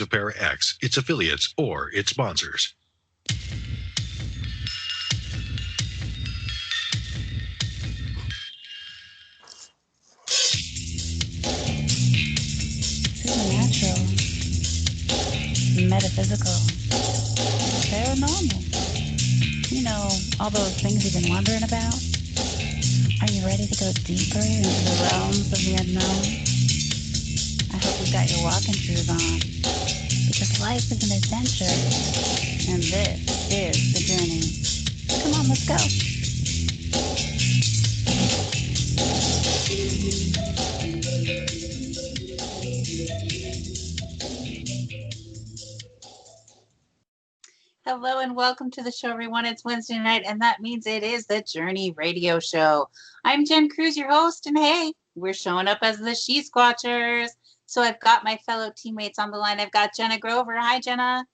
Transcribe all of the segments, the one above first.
of Para-X, its affiliates, or its sponsors. Supernatural, metaphysical, paranormal. You know, all those things you've been wondering about? Are you ready to go deeper into the realms of the unknown? I hope you've got your walking shoes on, because life is an adventure, and this is the journey. Come on, let's go. Hello and welcome to the show, everyone. It's Wednesday night, and that means it is the Journey Radio Show. I'm Jen Cruz, your host, and hey, we're showing up as the She-Squatchers. So I've got my fellow teammates on the line. I've got Jenna Grover. Hi, Jenna.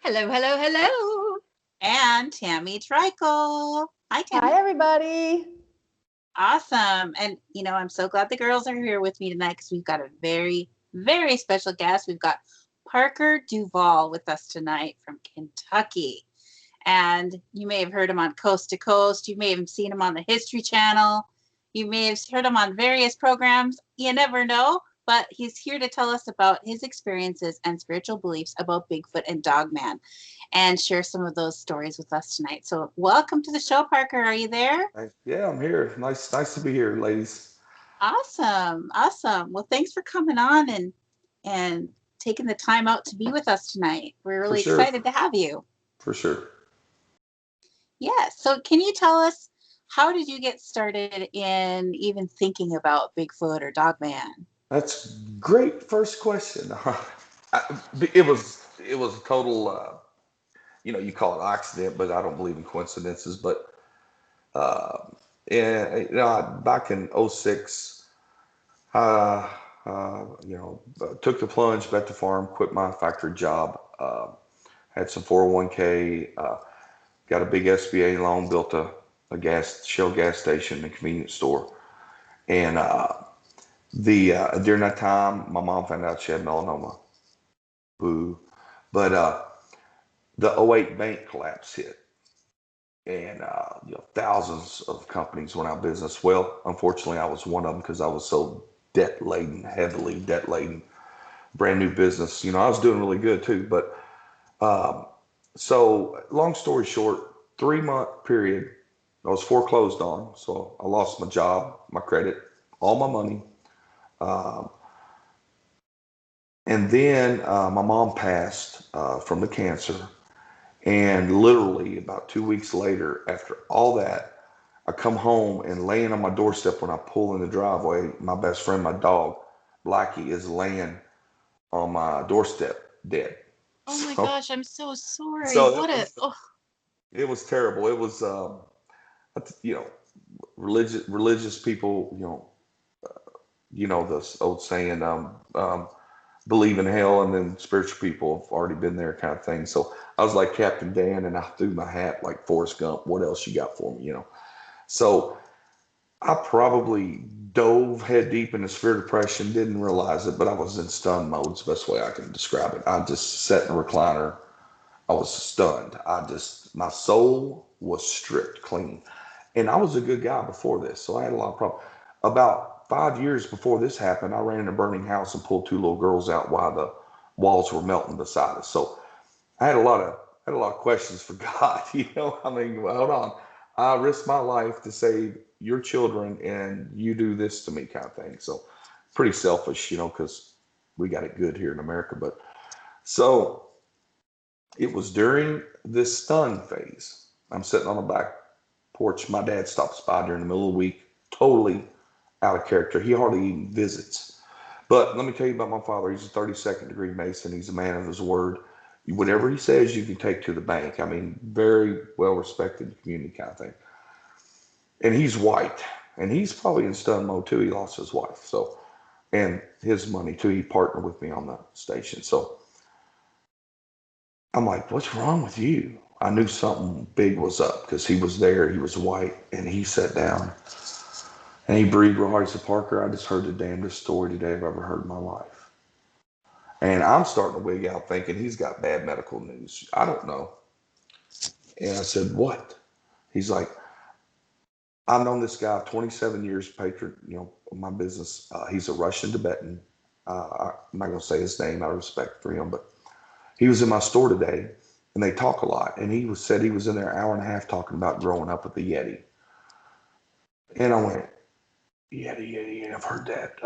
Hello, hello, hello. And Tammy Trickle. Hi, Tammy. Hi, everybody. Awesome. And, you know, I'm so glad the girls are here with me tonight because we've got a very, very special guest. We've got Parker Duvall with us tonight from Kentucky. And you may have heard him on Coast to Coast. You may have seen him on the History Channel. You may have heard him on various programs. You never know. But he's here to tell us about his experiences and spiritual beliefs about Bigfoot and Dogman and share some of those stories with us tonight. So welcome to the show, Parker. Are you there? Yeah, I'm here. Nice to be here, ladies. Awesome. Well, thanks for coming on and taking the time out to be with us tonight. We're really excited to have you. For sure. Yeah. So can you tell us, how did you get started in even thinking about Bigfoot or Dogman? That's a great first question. It was a total, you call it accident, but I don't believe in coincidences. But back in 2006, took the plunge, bet the farm, quit my factory job, had some 401k, got a big SBA loan, built a Shell gas station and convenience store, and during that time, my mom found out she had melanoma. Boo. But the '08 bank collapse hit, and thousands of companies went out of business. Well, unfortunately, I was one of them because I was so heavily debt laden. Brand new business. I was doing really good too. But so long story short, 3-month period, I was foreclosed on. So I lost my job, my credit, all my money. And then my mom passed from the cancer. And literally about 2 weeks later, after all that, I come home and laying on my doorstep when I pull in the driveway, my best friend, my dog, Blackie, is laying on my doorstep dead. Oh my gosh, I'm so sorry. It was terrible. It was, religious people, this old saying, believe in hell, and then spiritual people have already been there kind of thing. So I was like Captain Dan, and I threw my hat like Forrest Gump. What else you got for me, So I probably dove head deep into severe depression, didn't realize it, but I was in stun mode. It's the best way I can describe it. I just sat in a recliner. I was stunned. My soul was stripped clean. And I was a good guy before this, so I had a lot of problems. About 5 years before this happened, I ran in a burning house and pulled 2 little girls out while the walls were melting beside us. So I had a lot of questions for God. Hold on. I risked my life to save your children, and you do this to me, kind of thing. So pretty selfish, because we got it good here in America. But so it was during this stun phase. I'm sitting on the back porch. My dad stops by during the middle of the week, totally out of character. He hardly even visits. But let me tell you about my father. He's a 32nd degree Mason. He's a man of his word. Whatever he says, you can take to the bank. Very well respected in the community, kind of thing. And he's white, and he's probably in stun mode too. He lost his wife, and his money too. He partnered with me on the station. So I'm like, what's wrong with you? I knew something big was up because he was there. He was white, and he sat down and he breathed real hard. He said, Parker, I just heard the damnedest story today I've ever heard in my life. And I'm starting to wig out thinking he's got bad medical news. I don't know. And I said, what? He's like, I've known this guy 27 years, patron, of my business. He's a Russian Tibetan. I'm not going to say his name out of respect for him, but he was in my store today and they talk a lot. And said he was in there an hour and a half talking about growing up with the Yeti. And I went, Yeti, I've heard that.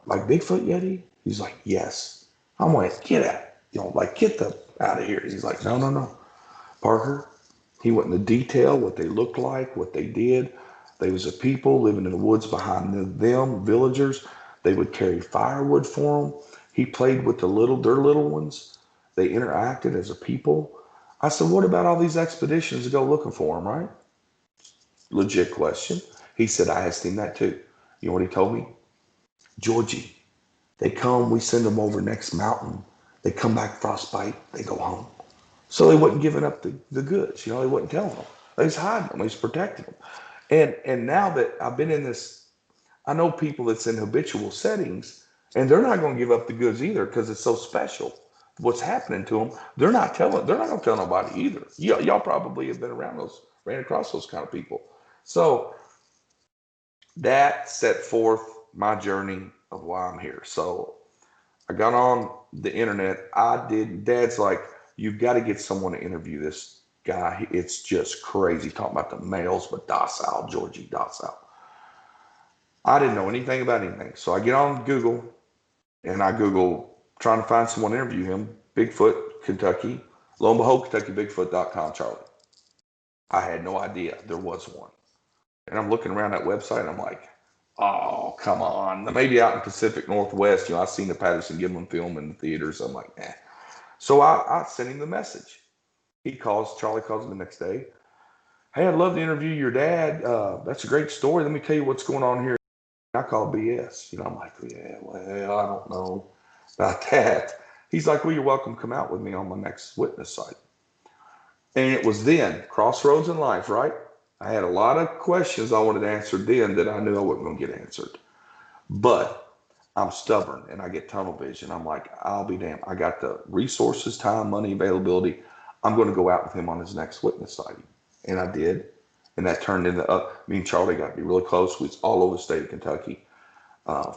Like Bigfoot Yeti? He's like, yes. I went, get out. Get the out of here. He's like, no. Parker, he went into detail, what they looked like, what they did. They was a people living in the woods behind them, villagers. They would carry firewood for them. He played with their little ones. They interacted as a people. I said, what about all these expeditions to go looking for them, right? Legit question. He said, I asked him that too. You know what he told me? Georgie, they come, we send them over next mountain. They come back frostbite, they go home. So they wasn't giving up the goods. They wasn't telling them. They was hiding them. They was protecting them. And now that I've been in this, I know people that's in habitual settings, and they're not going to give up the goods either because it's so special. What's happening to them? They're not going to tell nobody either. Y'all probably have been ran across those kind of people. So that set forth my journey of why I'm here. So I got on the internet. Dad's like, you've got to get someone to interview this guy. It's just crazy talking about the males, but docile, Georgie, docile. I didn't know anything about anything. So I get on Google and I Google trying to find someone to interview him. Bigfoot, Kentucky. Lo and behold, KentuckyBigfoot.com, Charlie. I had no idea there was one. And I'm looking around that website and I'm like, oh, come on. Maybe out in Pacific Northwest, I've seen the Patterson-Gimlin film in the theaters. I'm like, eh. So I sent him the message. Charlie calls him the next day. Hey, I'd love to interview your dad. That's a great story. Let me tell you what's going on here. I call BS. I'm like, yeah, well, I don't know about that. He's like, well, you're welcome to come out with me on my next witness site. And it was then, crossroads in life, right? I had a lot of questions I wanted answered then that I knew I wasn't going to get answered. But I'm stubborn and I get tunnel vision. I'm like, I'll be damned. I got the resources, time, money, availability. I'm going to go out with him on his next witness sighting. And I did. And that turned into, me and Charlie got to be really close. We was all over the state of Kentucky,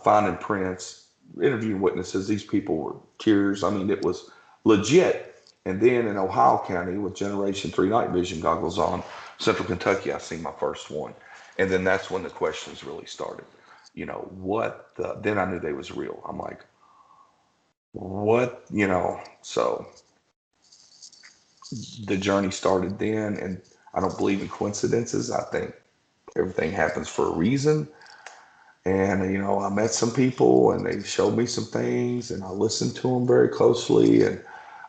finding prints, interviewing witnesses. These people were tears. I mean, it was legit. And then in Ohio County with Generation 3 night vision goggles on, Central Kentucky, I seen my first one. And then that's when the questions really started. Then I knew they was real. I'm like, what, so the journey started then. And I don't believe in coincidences. I think everything happens for a reason. And, I met some people and they showed me some things and I listened to them very closely. And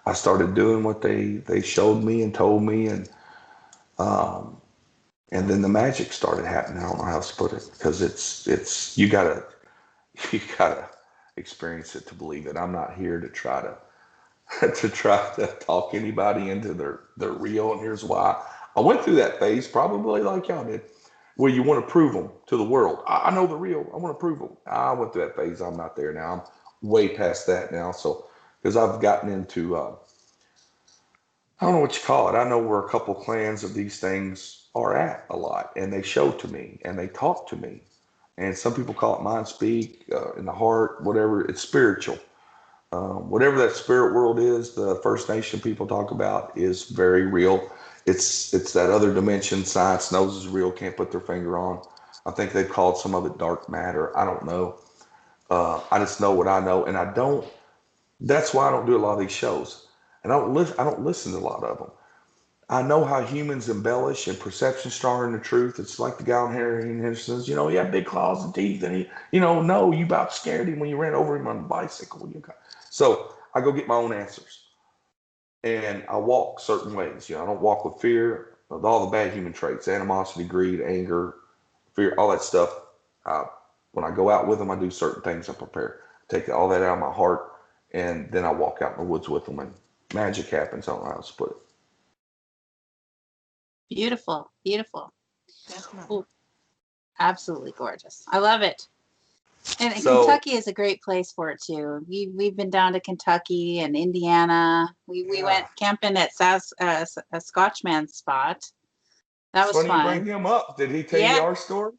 I started doing what they showed me and told me. And then the magic started happening. I don't know how else to put it, because it's you gotta experience it to believe it. I'm not here to try to talk anybody into their real. And here's why. I went through that phase probably like y'all did, where you want to prove them to the world. I know the real. I want to prove them. I went through that phase. I'm not there now. I'm way past that now. So because I've gotten into I don't know what you call it. I know where a couple clans of these things are at a lot, and they show to me and they talk to me. And some people call it mind speak, in the heart, whatever. It's spiritual. Whatever that spirit world is, the First Nation people talk about is very real. It's that other dimension science knows is real, can't put their finger on. I think they've called some of it dark matter. I don't know. I just know what I know, and I don't. That's why I don't do a lot of these shows, and I don't listen to a lot of them. I know how humans embellish and perception stronger than the truth. It's like the guy on Harry Henderson says, he had big claws and teeth, and he, no, you about scared him when you ran over him on a bicycle. So I go get my own answers, and I walk certain ways. I don't walk with fear, with all the bad human traits, animosity, greed, anger, fear, all that stuff. When I go out with them, I do certain things. I prepare, take all that out of my heart, and then I walk out in the woods with them, and magic happens. I don't know how else to put it. Beautiful. Definitely. Ooh, absolutely gorgeous. I love it. And So Kentucky is a great place for it too. We've been down to Kentucky and Indiana. We yeah, went camping at a Scotchman spot. That it's was funny you bring fun. him up. Did he tell you Yeah, our story?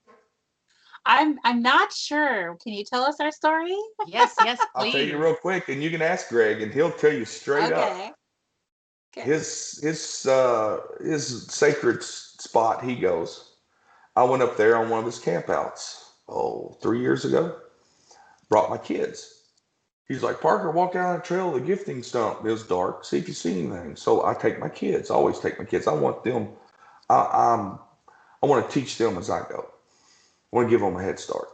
I'm not sure. Can you tell us our story? Yes, yes, I'll tell you please. real quick, and you can ask Greg, and he'll tell you straight up. Okay. Okay. His sacred spot. He goes. I went up there on one of his campouts. 3 years ago. Brought my kids. He's like, Parker, walk down the trail of the gifting stump. It was dark. See if you see anything. So I take my kids. I always take my kids. I want them. I'm. I want to teach them as I go. I want to give them a head start.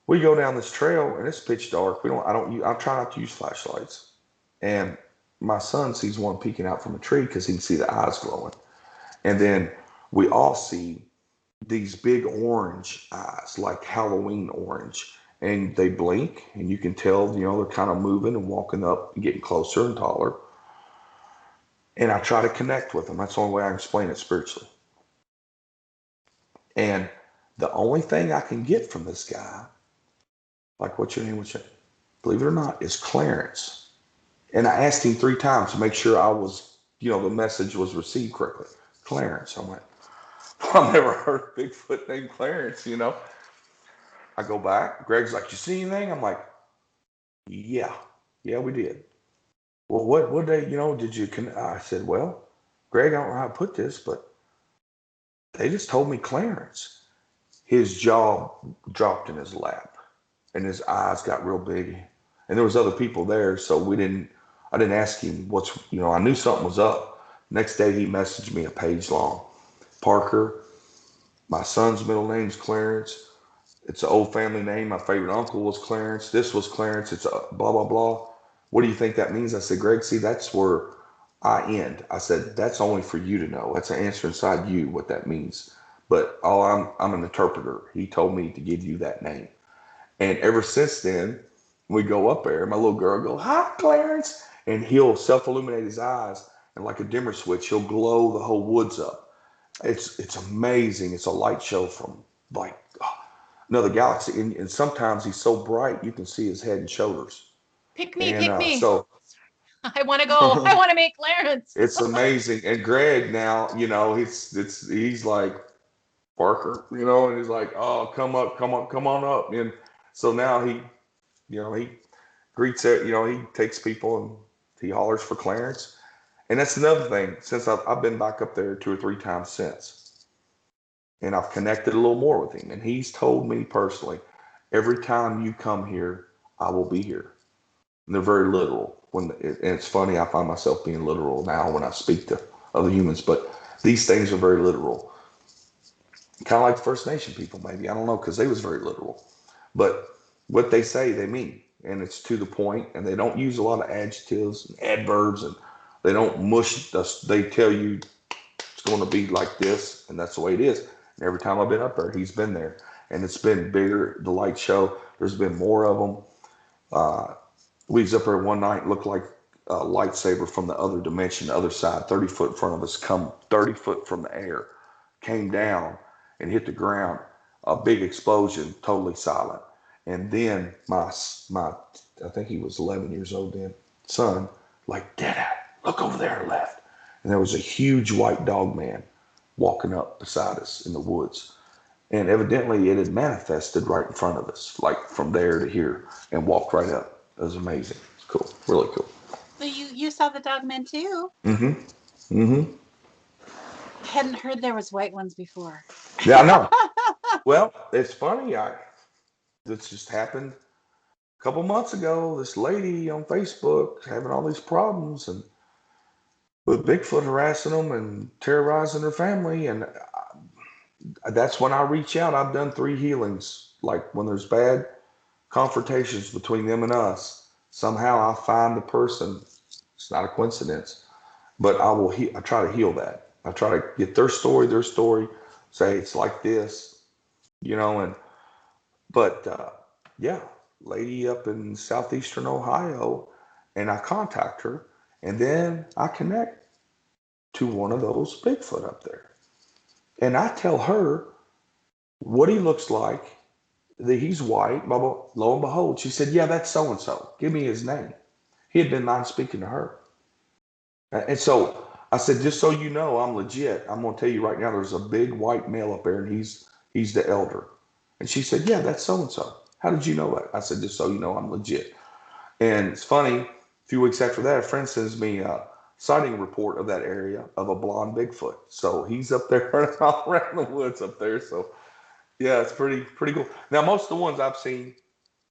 We go down this trail and it's pitch dark. We don't. I don't. I try not to use flashlights. And my son sees one peeking out from a tree because he can see the eyes glowing. And then we all see these big orange eyes, like Halloween orange. And they blink, and you can tell, they're kind of moving and walking up and getting closer and taller. And I try to connect with them. That's the only way I can explain it spiritually. And the only thing I can get from this guy, like, what's your name? Believe it or not, is Clarence. And I asked him 3 times to make sure the message was received correctly. Clarence. I went, well, I've never heard of Bigfoot named Clarence. I go back. Greg's like, you see anything? I'm like, yeah. Yeah, we did. Well, what did you, I said, well, Greg, I don't know how to put this, but they just told me Clarence. His jaw dropped in his lap and his eyes got real big. And there was other people there, so I didn't ask him I knew something was up. Next day he messaged me a page long. Parker, my son's middle name's Clarence. It's an old family name. My favorite uncle was Clarence. This was Clarence. It's a blah, blah, blah. What do you think that means? I said, Greg, see, that's where I end. I said, that's only for you to know. That's an answer inside you, what that means. But I'm an interpreter. He told me to give you that name. And ever since then, we go up there. My little girl go, hi, Clarence. And he'll self-illuminate his eyes. And like a dimmer switch, he'll glow the whole woods up. It's amazing. It's a light show from like another galaxy. And sometimes he's so bright, you can see his head and shoulders. Pick me, And pick me. so I want to go. I want to make Clarence. it's amazing. And Greg now, he's like Parker, and he's like, oh, come up, come on up. And so now he greets it, he takes people and he hollers for Clarence. And that's another thing. Since I've been back up there 2 or 3 times since, and I've connected a little more with him. And he's told me personally, every time you come here, I will be here. And they're very literal. And it's funny, I find myself being literal now when I speak to other humans, but these things are very literal. Kind of like the First Nation people, maybe. I don't know, because they was very literal. But what they say, they mean. And it's to the point, and they don't use a lot of adjectives and adverbs, and they don't mush us. They tell you it's going to be like this, and that's the way it is. And every time I've been up there, he's been there. And it's been bigger, the light show. There's been more of them. We was up there one night, looked like a lightsaber from the other dimension, the other side, 30 foot in front of us, come 30 foot from the air, came down and hit the ground. A big explosion, totally silent. And then my I think he was 11 years old then, son, like, Dad, look over there left. And there was a huge white dog man walking up beside us in the woods. And evidently it had manifested right in front of us, like from there to here, and walked right up. It was amazing. It's cool. Really cool. So you saw the Dogman too? Mm-hmm. Mm-hmm. I hadn't heard there was white ones before. Yeah, I know. Well, it's funny. This just happened a couple months ago. This lady on Facebook having all these problems and with Bigfoot harassing them and terrorizing her family. And that's when I reach out. I've done 3 healings. Like when there's bad confrontations between them and us, somehow I find the person. It's not a coincidence, but I try to heal that. I try to get their story, say it's like this, but yeah, lady up in southeastern Ohio, and I contact her, and then I connect to one of those Bigfoot up there, and I tell her what he looks like, He's white, blah, blah. Lo and behold, she said, yeah, that's so-and-so. Give me his name. He had been mind speaking to her. And so I said, just so you know, I'm legit. I'm going to tell you right now, there's a big white male up there, and he's the elder. And she said, yeah, that's so-and-so. How did you know that? I said, just so you know, I'm legit. And it's funny, a few weeks after that, a friend sends me a sighting report of that area of a blonde Bigfoot. So he's up there running all around the woods up there. So yeah, it's pretty cool. Now, most of the ones I've seen,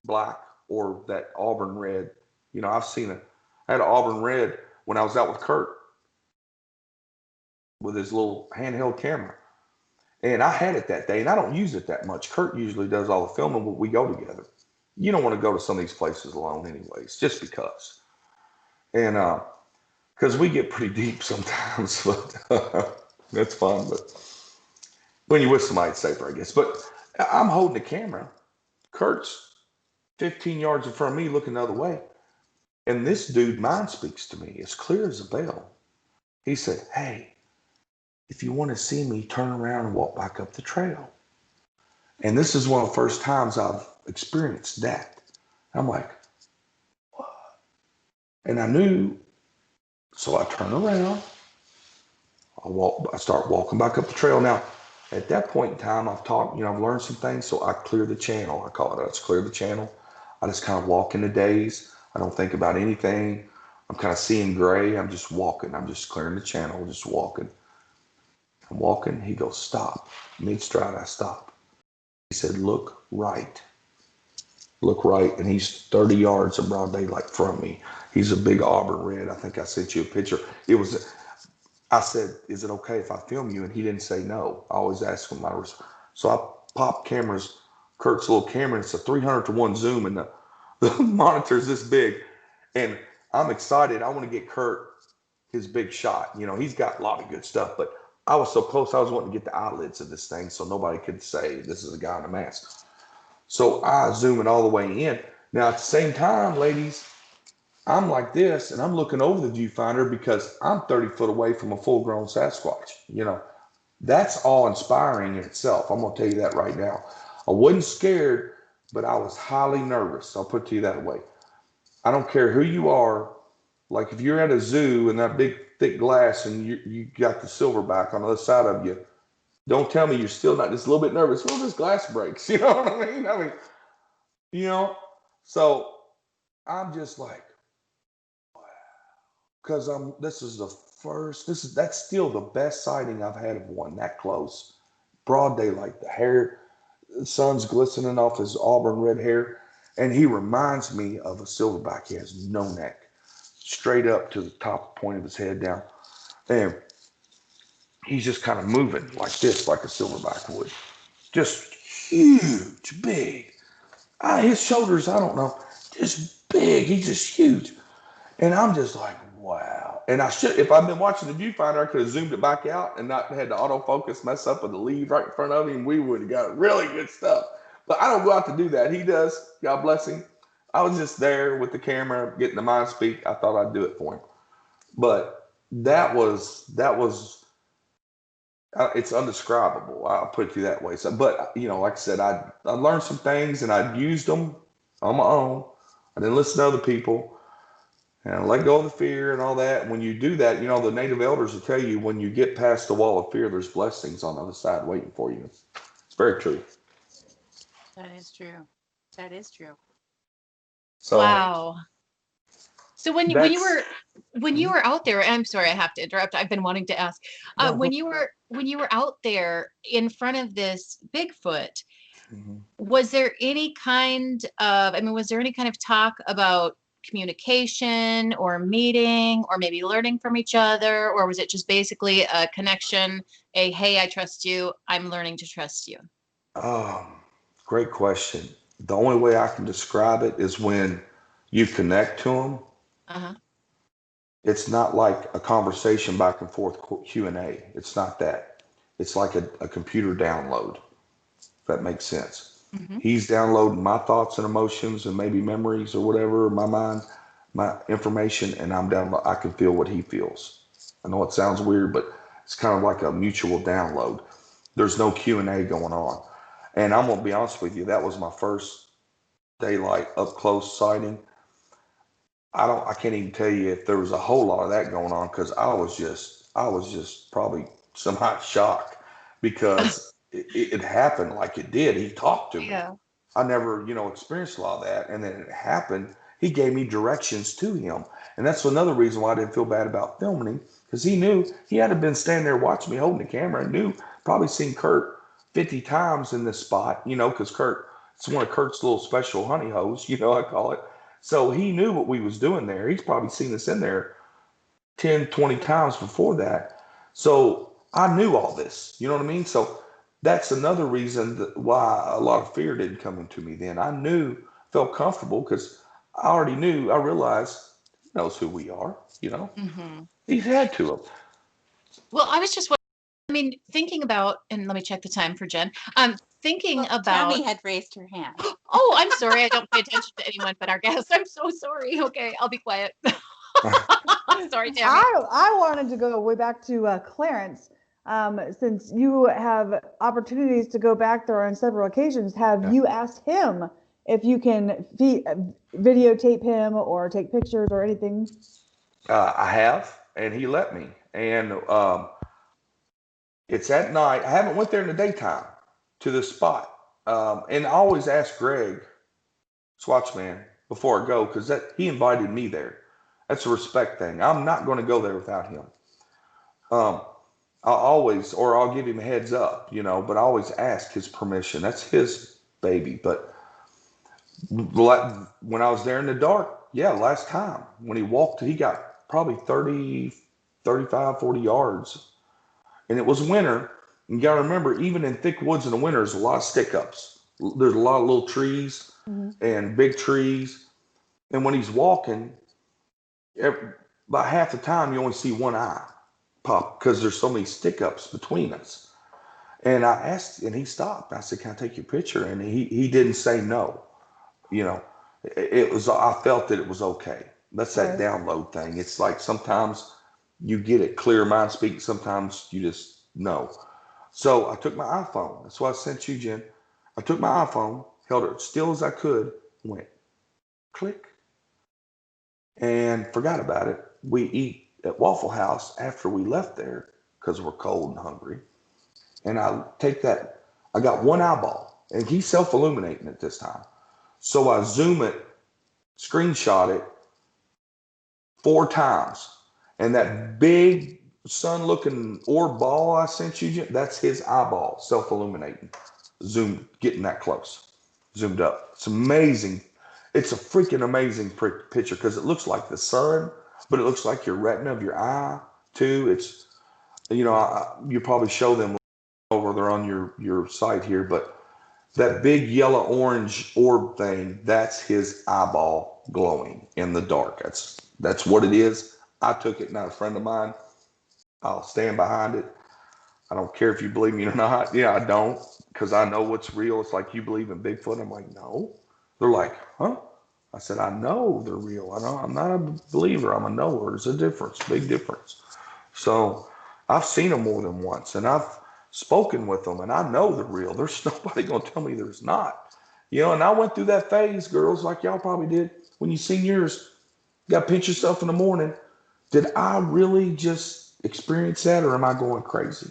black or that auburn red, I had an auburn red when I was out with Kurt with his little handheld camera. And I had it that day, and I don't use it that much. Kurt usually does all the filming, but we go together. You don't want to go to some of these places alone anyways, just because. And because we get pretty deep sometimes, but that's fun. But when you're with somebody, it's safer, I guess. But I'm holding the camera. Kurt's 15 yards in front of me looking the other way. And this dude mind speaks to me as clear as a bell. He said, hey, if you want to see me, turn around and walk back up the trail. And this is one of the first times I've experienced that. I'm like, what? And I knew, so I turn around. I start walking back up the trail. Now, at that point in time, I've learned some things, so I clear the channel. I call it, I just clear the channel. I just kind of walk in the daze. I don't think about anything. I'm kind of seeing gray. I'm just walking. I'm just clearing the channel, just walking. I'm walking. He goes, stop. Mid-stride, I stop. He said, look right. Look right. And he's 30 yards of broad daylight from me. He's a big auburn red. I think I sent you a picture. I said, is it okay if I film you? And he didn't say no. I always ask him. So I popped Kurt's little camera. It's a 300-to-1 zoom, and the monitor's this big. And I'm excited. I want to get Kurt his big shot. He's got a lot of good stuff, but I was so close. I was wanting to get the eyelids of this thing so nobody could say this is a guy in a mask. So I zoom it all the way in. Now, at the same time, ladies, I'm like this, and I'm looking over the viewfinder because I'm 30 foot away from a full-grown Sasquatch. That's all inspiring in itself. I'm going to tell you that right now. I wasn't scared, but I was highly nervous. I'll put it to you that way. I don't care who you are. Like if you're at a zoo and that big thick glass and you got the silverback on the other side of you, don't tell me you're still not just a little bit nervous. Well, this glass breaks. You know what I mean? So I'm just like, wow. Because that's still the best sighting I've had of one that close. Broad daylight, the sun's glistening off his auburn red hair. And he reminds me of a silverback. He has no neck, straight up to the top point of his head down. And he's just kind of moving like this, like a silverback would. Just huge, big. His shoulders, I don't know, just big. He's just huge. And I'm just like, wow. And if I'd been watching the viewfinder, I could have zoomed it back out and not had the autofocus mess up with the lead right in front of him. We would have got really good stuff. But I don't go out to do that. He does. God bless him. I was just there with the camera, getting the mind speak. I thought I'd do it for him. But that was it's undescribable. I'll put it to you that way. So, but like I said, I learned some things and I used them on my own. I didn't listen to other people, and I let go of the fear and all that. When you do that, the native elders will tell you when you get past the wall of fear, there's blessings on the other side waiting for you. It's very true. That is true. That is true. So, wow. So when you were out there, I'm sorry, I have to interrupt. I've been wanting to ask. When you were out there in front of this Bigfoot, was there any kind of talk about communication or meeting or maybe learning from each other, or was it just basically a connection? Hey, I trust you. I'm learning to trust you. Great question. The only way I can describe it is when you connect to them. It's not like a conversation back and forth Q&A. It's not that. It's like a computer download, if that makes sense. He's downloading my thoughts and emotions and maybe memories or whatever, my mind, my information, and I can feel what he feels. I know it sounds weird, but it's kind of like a mutual download. There's no Q&A going on. And I'm gonna be honest with you, that was my first daylight up close sighting. I can't even tell you if there was a whole lot of that going on because I was just probably somehow shocked because it happened like it did. He talked to me. Yeah. I never, experienced a lot of that. And then it happened. He gave me directions to him. And that's another reason why I didn't feel bad about filming him because he knew he had to been standing there watching me holding the camera and knew probably seen Kurt 50 times in this spot, because Kurt, it's one of Kurt's little special honey hoes, I call it. So he knew what we was doing there. He's probably seen us in there 10, 20 times before that. So I knew all this, you know what I mean? So that's another reason why a lot of fear didn't come into me then. I knew, felt comfortable because I already knew, I realized he knows who we are, Mm-hmm. He's had to have. Well, I was just, thinking about, and let me check the time for Jen. Thinking about. Tammy had raised her hand. Oh, I'm sorry. I don't pay attention to anyone but our guests. I'm so sorry. Okay, I'll be quiet. Sorry, Tammy. I wanted to go way back to Clarence. Since you have opportunities to go back there on several occasions, have you asked him if you can videotape him or take pictures or anything? I have, and he let me. And it's at night. I haven't went there in the daytime to this spot. And I always ask Greg, Swatchman, before I go, because he invited me there. That's a respect thing. I'm not going to go there without him. I'll give him a heads up, but I always ask his permission. That's his baby. But when I was there in the dark, last time when he walked, he got probably 30, 35, 40 yards. And it was winter. You got to remember, even in thick woods in the winter, there's a lot of stick ups. There's a lot of little trees and big trees. And when he's walking, about half the time you only see one eye pop because there's so many stick ups between us. And I asked, and he stopped. I said, "Can I take your picture?" And he didn't say no. I felt that it was okay. That's that download thing. It's like sometimes you get it clear mind speak. Sometimes you just know. So I took my iPhone. That's why I sent you, Jen. I took my iPhone, held it still as I could, went click, and forgot about it. We eat at Waffle House after we left there because we're cold and hungry. And I got one eyeball, and he's self-illuminating at this time. So I zoom it, screenshot it 4 times. And that big sun-looking orb ball I sent you, that's his eyeball, self-illuminating. Zoom, getting that close, zoomed up. It's amazing. It's a freaking amazing picture because it looks like the sun, but it looks like your retina of your eye too. It's, you probably show them over there on your site here, but that big yellow orange orb thing, that's his eyeball glowing in the dark. That's what it is. I took it, not a friend of mine. I'll stand behind it. I don't care if you believe me or not. Yeah, I don't, because I know what's real. It's like, you believe in Bigfoot? I'm like, no. They're like, huh? I said, I know they're real. I'm not a believer. I'm a knower. There's a difference, big difference. So I've seen them more than once, and I've spoken with them, and I know they're real. There's nobody going to tell me there's not. And I went through that phase, girls, like y'all probably did. When you seen yours, you got to pinch yourself in the morning. Did I really just experience that, or am I going crazy?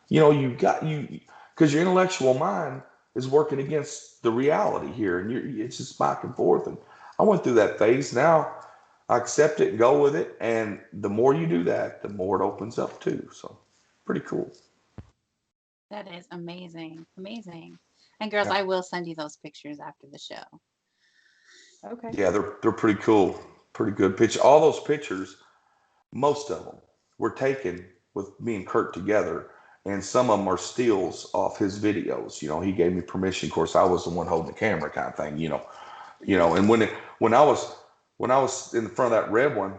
Because your intellectual mind is working against the reality here, and it's just back and forth. And I went through that phase. Now I accept it and go with it. And the more you do that, the more it opens up too. So pretty cool. That is amazing. Amazing. And girls, I will send you those pictures after the show. Okay. Yeah, they're pretty cool. Pretty good picture. All those pictures, most of them were taken with me and Kurt together. And some of them are steals off his videos. He gave me permission. Of course, I was the one holding the camera, kind of thing. And when I was in front of that red one,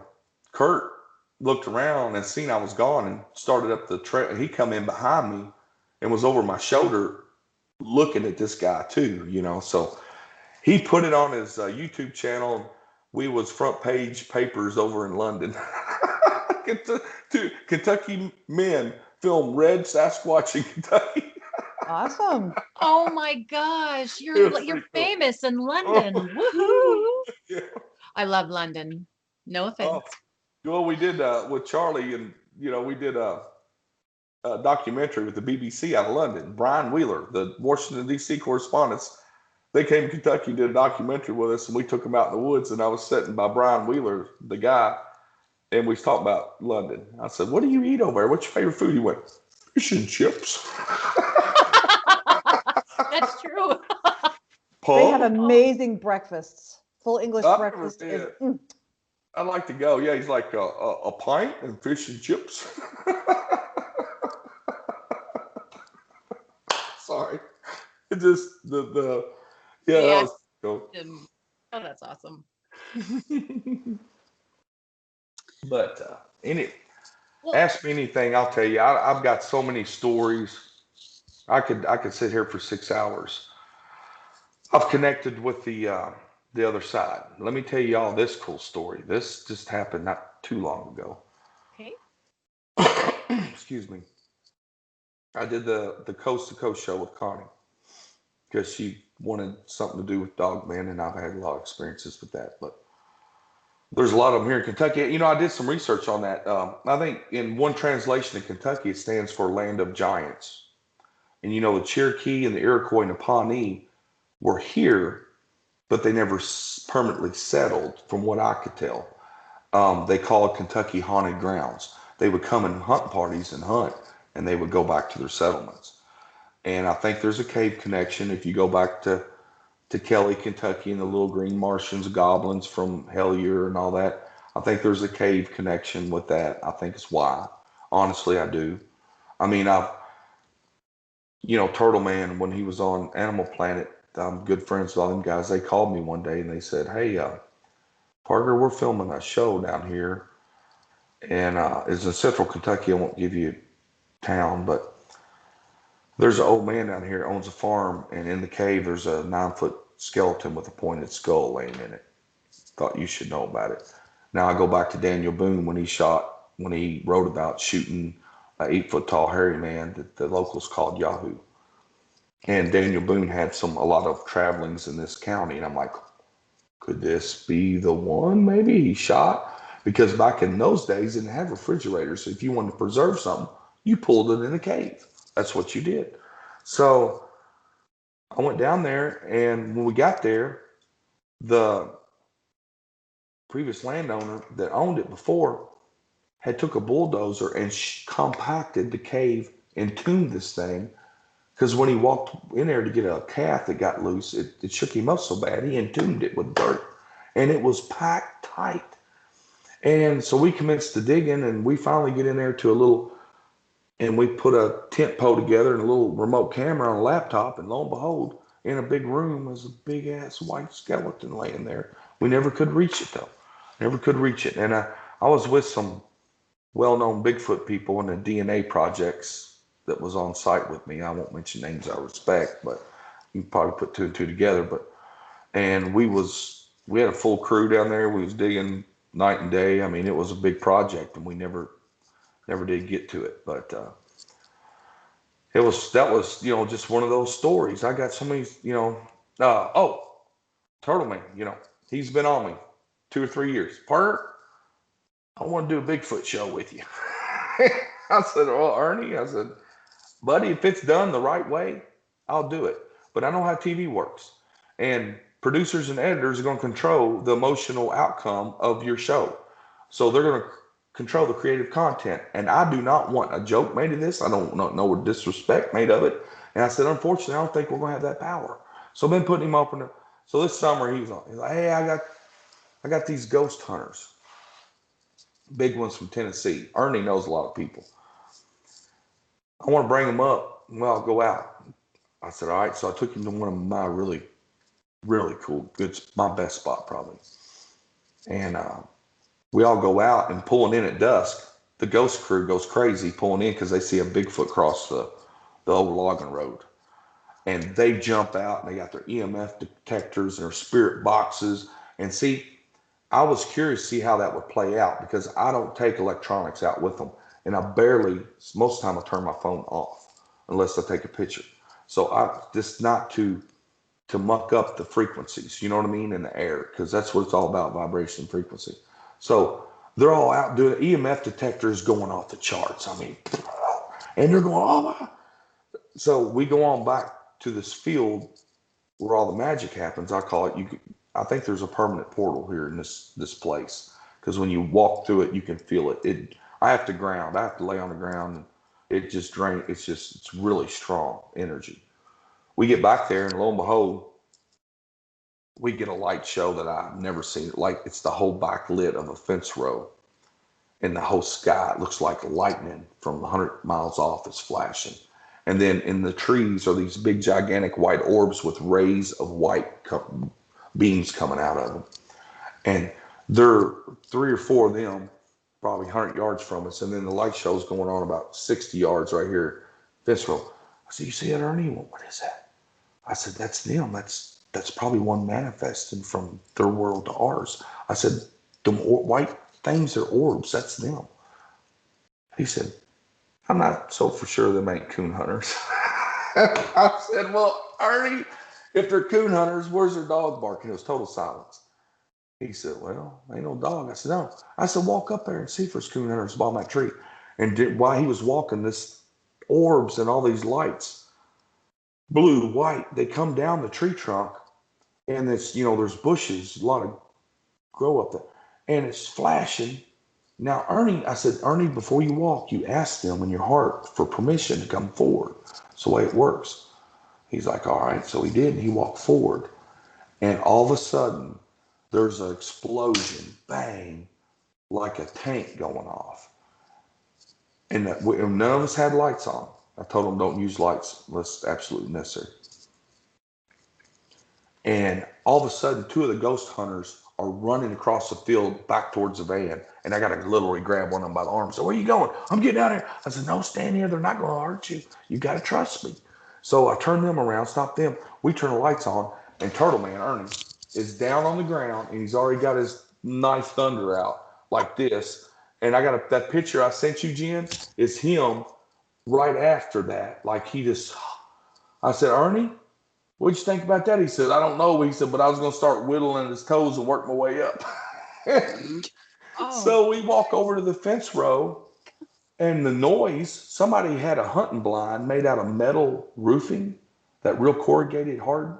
Kurt looked around and seen I was gone and started up the trail. He come in behind me and was over my shoulder looking at this guy too. So he put it on his YouTube channel. We was front page papers over in London. Kentucky men film red Sasquatch in Kentucky. Awesome. Oh my gosh, you're famous in London. Woohoo! Yeah. I love London. No offense. Well, we did with Charlie, and we did a documentary with the BBC out of London. Brian Wheeler, the Washington D.C. correspondents, they came to Kentucky, did a documentary with us, and we took them out in the woods. And I was sitting by Brian Wheeler, the guy, and we was talking about London. I said, "What do you eat over there? What's your favorite food?" He went, "Fish and chips." That's true. They have amazing breakfasts. Full English breakfast is. I'd like to go. Yeah, he's like a pint and fish and chips. Sorry, it just the yeah. That was cool. Oh, that's awesome. But ask me anything, I'll tell you. I've got so many stories. I could sit here for 6 hours. I've connected with the other side. Let me tell you all this cool story. This just happened not too long ago. Okay. Excuse me. I did the Coast to Coast show with Connie because she wanted something to do with Dogman, and I've had a lot of experiences with that. But there's a lot of them here in Kentucky. I did some research on that. I think in one translation in Kentucky, it stands for Land of Giants. And the Cherokee and the Iroquois and the Pawnee were here, but they never permanently settled, from what I could tell. They call it Kentucky haunted grounds. They would come in hunt parties and hunt, and they would go back to their settlements. And I think there's a cave connection. If you go back to Kelly, Kentucky, and the little green Martians, goblins from Hellier and all that, I think there's a cave connection with that. I think it's why. Honestly, I do. I mean, Turtleman, when he was on Animal Planet, I'm good friends with all them guys. They called me one day and they said, "Hey, Parker, we're filming a show down here, and it's in Central Kentucky. I won't give you town, but there's an old man down here, owns a farm, and in the cave there's a 9-foot skeleton with a pointed skull laying in it. Thought you should know about it." Now I go back to Daniel Boone when he wrote about shooting an 8-foot tall hairy man that the locals called Yahoo. And Daniel Boone had a lot of travelings in this county, and I'm like, could this be the one maybe he shot? Because back in those days, they didn't have refrigerators. So if you wanted to preserve something, you pulled it in a cave. That's what you did. So I went down there, and when we got there, the previous landowner that owned it before had took a bulldozer and compacted the cave, entombed this thing. Because when he walked in there to get a calf that got loose, it shook him up so bad, he entombed it with dirt. And it was packed tight. And so we commenced the digging, and we finally get in there to and we put a tent pole together and a little remote camera on a laptop, and lo and behold, in a big room was a big-ass white skeleton laying there. We never could reach it, though. Never could reach it. And I was with some well-known Bigfoot people in the DNA projects that was on site with me. I won't mention names out of respect, but you can probably put 2 and 2 together. And we had a full crew down there. We was digging night and day. I mean, it was a big project, and we never did get to it. But that was just one of those stories. I got so many, Turtleman, he's been on me 2 or 3 years. Parker, I want to do a Bigfoot show with you. I said, "Well, Ernie," I said, "buddy, if it's done the right way, I'll do it. But I know how TV works. And producers and editors are going to control the emotional outcome of your show. So they're going to control the creative content. And I do not want a joke made of this. I don't want no disrespect made of it." And I said, "Unfortunately, I don't think we're going to have that power." So I've been putting him up so this summer he's like, "Hey, I got these ghost hunters. Big ones from Tennessee. Ernie knows a lot of people. I want to bring them up. Well, I'll go out." I said, "All right." So I took him to one of my really, really cool, my best spot probably. And we all go out, and pulling in at dusk, the ghost crew goes crazy pulling in because they see a Bigfoot cross the old logging road. And they jump out, and they got their EMF detectors and their spirit boxes. And see, I was curious to see how that would play out because I don't take electronics out with them. And I most of the time I turn my phone off unless I take a picture. So I just not to muck up the frequencies, you know what I mean, in the air, because that's what it's all about, vibration and frequency. So they're all out doing EMF detectors going off the charts. I mean, and they're going, oh my. So we go on back to this field where all the magic happens. I call it. I think there's a permanent portal here in this place, because when you walk through it, you can feel it. I have to ground. I have to lay on the ground. And it just drains. It's really strong energy. We get back there, and lo and behold, we get a light show that I've never seen. Like, it's the whole back lit of a fence row, and the whole sky, it looks like lightning from 100 miles off is flashing. And then in the trees are these big, gigantic white orbs with rays of white beams coming out of them. And there are 3 or 4 of them, probably 100 yards from us. And then the light show's going on about 60 yards right here, fence row. I said, you see it, Ernie? Well, what is that? I said, that's them. That's probably one manifesting from their world to ours. I said, the white things are orbs. That's them. He said, I'm not so for sure them ain't coon hunters. I said, well, Ernie, if they're coon hunters, where's their dog barking? It was total silence. He said, well, ain't no dog. I said, no. I said, walk up there and see if there's coon hunters by that tree. And while he was walking, this orbs and all these lights, blue, white, they come down the tree trunk, and it's, there's bushes, a lot of grow up there, and it's flashing. Now, Ernie, I said, Ernie, before you walk, you ask them in your heart for permission to come forward. It's the way it works. He's like, all right. So he did, and he walked forward. And all of a sudden, there's an explosion, bang, like a tank going off. And none of us had lights on. I told them don't use lights unless it's absolutely necessary. And all of a sudden, 2 of the ghost hunters are running across the field back towards the van. And I got to literally grab one of them by the arm. So, where are you going? I'm getting out of here. I said, no, stand here. They're not going to hurt you. You got to trust me. So I turned them around, stopped them. We turn the lights on, and Turtleman, Ernie, is down on the ground, and he's already got his knife thunder out like this. And I got that picture I sent you, Jen, is him right after that. Like I said, Ernie, what'd you think about that? He said, I don't know. He said, but I was going to start whittling his toes and work my way up. So we walk over to the fence row, and the noise, somebody had a hunting blind made out of metal roofing, that real corrugated hard,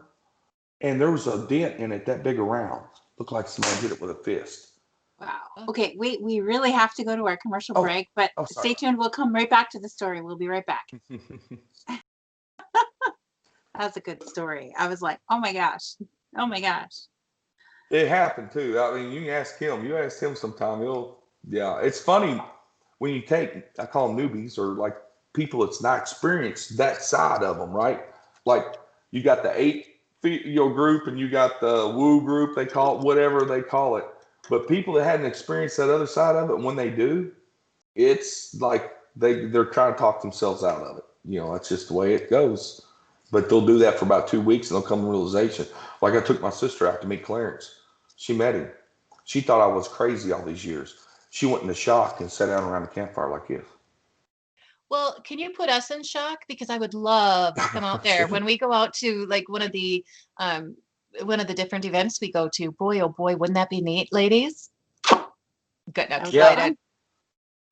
and there was a dent in it that big around. Looked like somebody hit it with a fist. Wow. Okay, we really have to go to our commercial break, but stay tuned. We'll come right back to the story. We'll be right back. That's a good story. I was like, oh my gosh. Oh my gosh. It happened too. I mean, you can ask him. You ask him sometime. It's funny when you I call them newbies, or like people that's not experienced that side of them, right? Like you got the 8 group, and you got the woo group, they call it, whatever they call it. But people that hadn't experienced that other side of it, when they do, it's like they're trying to talk themselves out of it. That's just the way it goes. But they'll do that for about 2 weeks, and they'll come to realization. Like I took my sister out to meet Clarence. She met him. She thought I was crazy all these years. She went into shock and sat down around the campfire like this. Well, can you put us in shock? Because I would love to come out there when we go out to like one of the different events we go to. Boy, oh boy, wouldn't that be neat, ladies? Good, I'm excited.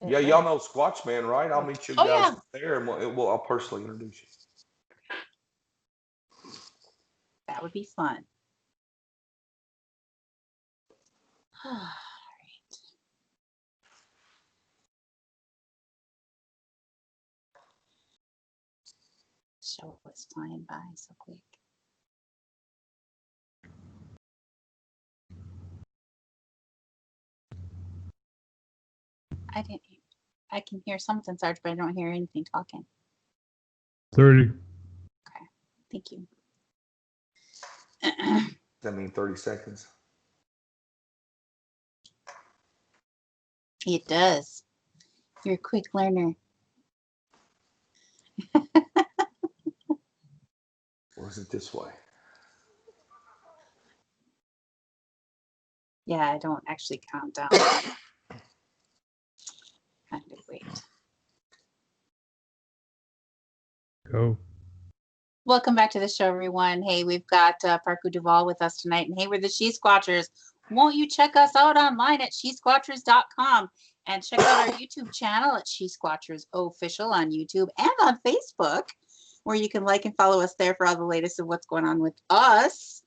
Yeah, y'all know Squatchman, right? I'll meet you guys there, and I'll personally introduce you. That would be fun. All right. Show was flying by so quick. I can hear something, Sarge, but I don't hear anything talking. 30. Okay, thank you. Does that mean 30 seconds? It does. You're a quick learner. Or is it this way? Yeah, I don't actually count down. Kind of wait. Go. Welcome back to the show, everyone. Hey, we've got Parker Duvall with us tonight. And hey, we're the She-Squatchers. Won't you check us out online at she-squatchers.com and check out our YouTube channel at She-Squatchers Official on YouTube and on Facebook, where you can like and follow us there for all the latest of what's going on with us.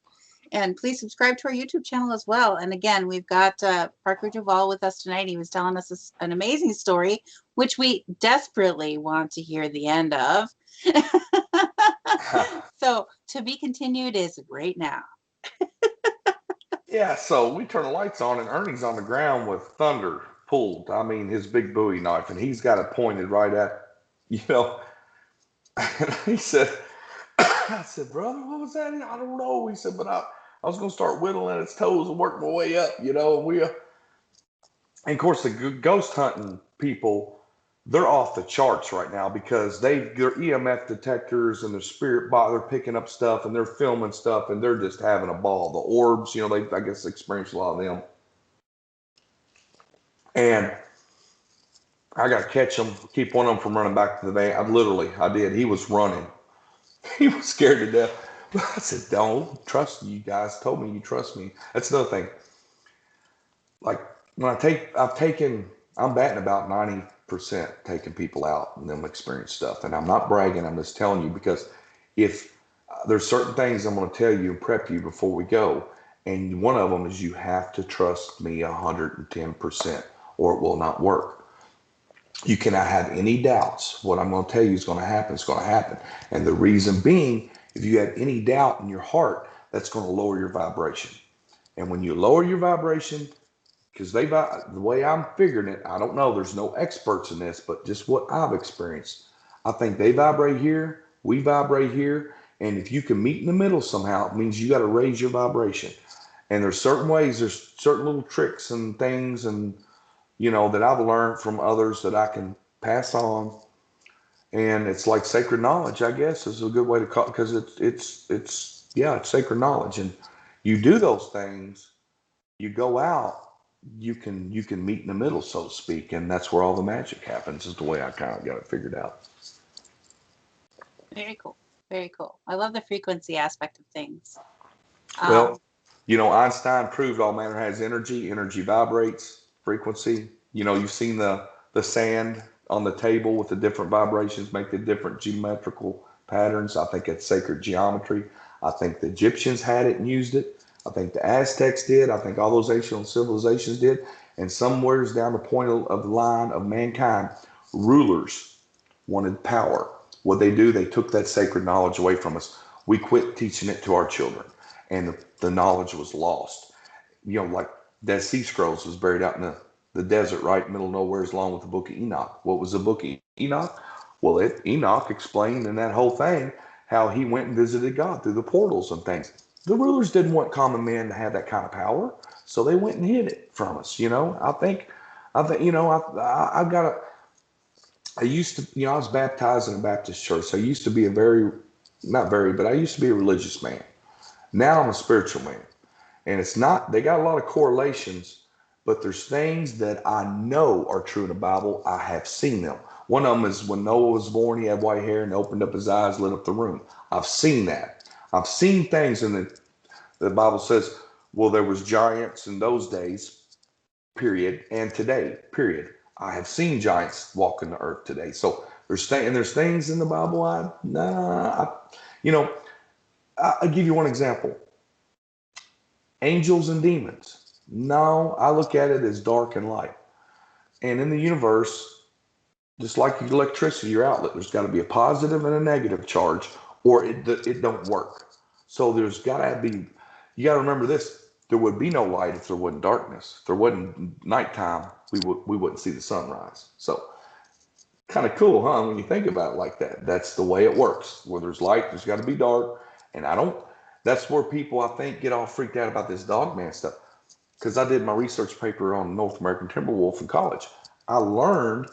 And please subscribe to our YouTube channel as well. And again, we've got Parker Duvall with us tonight. He was telling us an amazing story, which we desperately want to hear the end of. So to be continued is right now. Yeah, so we turn the lights on and Ernie's on the ground with thunder pulled. I mean, his big Bowie knife, and he's got it pointed right at, and he said, I said, brother, what was that? I don't know. He said, but I was going to start whittling its toes and work my way up, and of course, the ghost hunting people, they're off the charts right now because their EMF detectors and their spirit bot, they're picking up stuff and they're filming stuff and they're just having a ball. The orbs, they, I guess, experience a lot of them. And I got to catch them, keep one of them from running back to the van. I did. He was running. He was scared to death. But I said, don't trust you guys. Told me you trust me. That's another thing. Like when I'm batting about 90% taking people out and them experience stuff. And I'm not bragging. I'm just telling you because if there's certain things I'm going to tell you and prep you before we go. And one of them is you have to trust me 110% or it will not work. You cannot have any doubts. What I'm going to tell you is going to happen. It's going to happen. And the reason being, if you have any doubt in your heart, that's going to lower your vibration. And when you lower your vibration, because the way I'm figuring it, I don't know, there's no experts in this, but just what I've experienced, I think they vibrate here, we vibrate here, and if you can meet in the middle somehow, it means you got to raise your vibration. And there's certain ways, there's certain little tricks and things, and that I've learned from others that I can pass on. And it's like sacred knowledge, I guess, is a good way to call it, because it's sacred knowledge. And you do those things, you go out, you can meet in the middle, so to speak, and that's where all the magic happens, is the way I kind of got it figured out. Very cool. Very cool. I love the frequency aspect of things. Well, Einstein proved all matter has energy. Energy vibrates, frequency. You've seen the sand on the table with the different vibrations make the different geometrical patterns. I think it's sacred geometry. I think the Egyptians had it and used it. I think the Aztecs did. I think all those ancient civilizations did. And somewheres down the point of the line of mankind, rulers wanted power. What they do, they took that sacred knowledge away from us. We quit teaching it to our children, and the knowledge was lost. Like Dead Sea Scrolls was buried out in the desert, right, middle of nowhere, along with the Book of Enoch. What was the Book of Enoch? Well, Enoch explained in that whole thing how he went and visited God through the portals and things. The rulers didn't want common men to have that kind of power, so they went and hid it from us. I used to, I was baptized in a Baptist church. So I used to be I used to be a religious man. Now I'm a spiritual man. And it's not, they got a lot of correlations, but there's things that I know are true in the Bible. I have seen them. One of them is when Noah was born, he had white hair and opened up his eyes, lit up the room. I've seen that. I've seen things in the Bible says, well, there was giants in those days, period, and today, period. I have seen giants walking the earth today. So there's things in the Bible I'll give you one example. Angels and demons. No, I look at it as dark and light. And in the universe, just like electricity, your outlet, there's got to be a positive and a negative charge, or it don't work. So there's got to be, you got to remember this, there would be no light if there wasn't darkness. If there wasn't nighttime, we wouldn't see the sunrise. So kind of cool, huh? When you think about it like that, that's the way it works. Where there's light, there's got to be dark. And that's where people, I think, get all freaked out about this Dogman stuff. Because I did my research paper on North American timber wolf in college. I learned